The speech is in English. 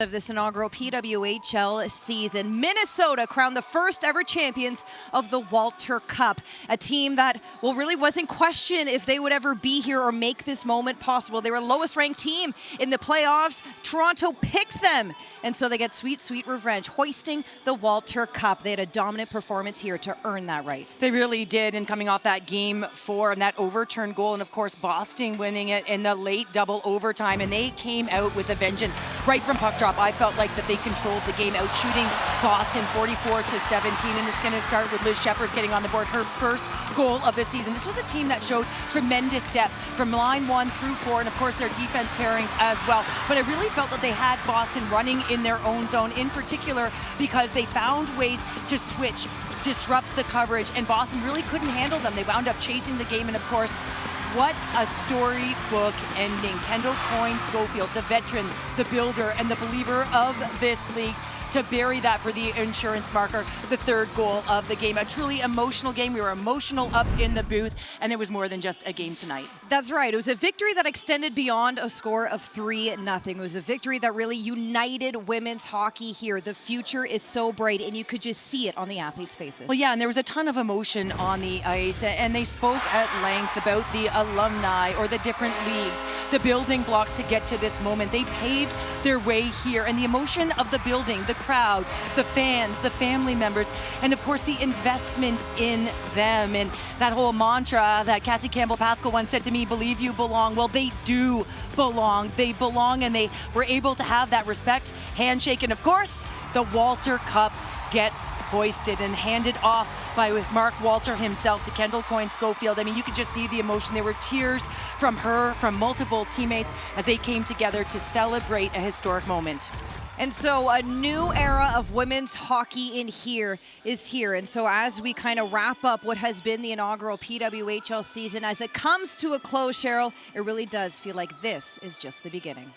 Of this inaugural PWHL season, Minnesota crowned the first ever champions of the Walter Cup, a team that, well, really was in question if they would ever be here or make this moment possible. They were lowest ranked team in the playoffs. Toronto picked them, and so they get sweet, sweet revenge, hoisting the Walter Cup. They had a dominant performance here to earn that right. They really did, and coming off that game 4 and that overturned goal, and of course Boston winning it in the late double overtime, and they came out with a vengeance right from puck drop. I felt like that they controlled the game, out shooting Boston 44-17, and it's going to start with Liz Shepard getting on the board, her first goal of the season. This was a team that showed tremendous depth from line 1 through 4, and of course their defense pairings as well. But I really felt that they had Boston running in their own zone, in particular because they found ways to switch, disrupt the coverage, and Boston really couldn't handle them. They wound up chasing the game, and of course, what a storybook ending. Kendall Coyne-Schofield, the veteran, the builder, and the believer of this league, to bury that for the insurance marker, the third goal of the game. A truly emotional game. We were emotional up in the booth, and it was more than just a game tonight. That's right. It was a victory that extended beyond a score of 3-0. It was a victory that really united women's hockey here. The future is so bright, and you could just see it on the athletes' faces. Well, yeah, and there was a ton of emotion on the ice, and they spoke at length about the alumni or the different leagues, the building blocks to get to this moment. They paved their way here, and the emotion of the building, the crowd, the fans, the family members, and of course the investment in them. And that whole mantra that Cassie Campbell-Pascal once said to me, believe you belong. Well, they do belong. They belong, and they were able to have that respect, handshake, and of course the Walter Cup gets hoisted and handed off by Mark Walter himself to Kendall Coyne-Schofield. I mean, you could just see the emotion. There were tears from her, from multiple teammates, as they came together to celebrate a historic moment. And so a new era of women's hockey is here. And so as we kind of wrap up what has been the inaugural PWHL season, as it comes to a close, Cheryl, it really does feel like this is just the beginning.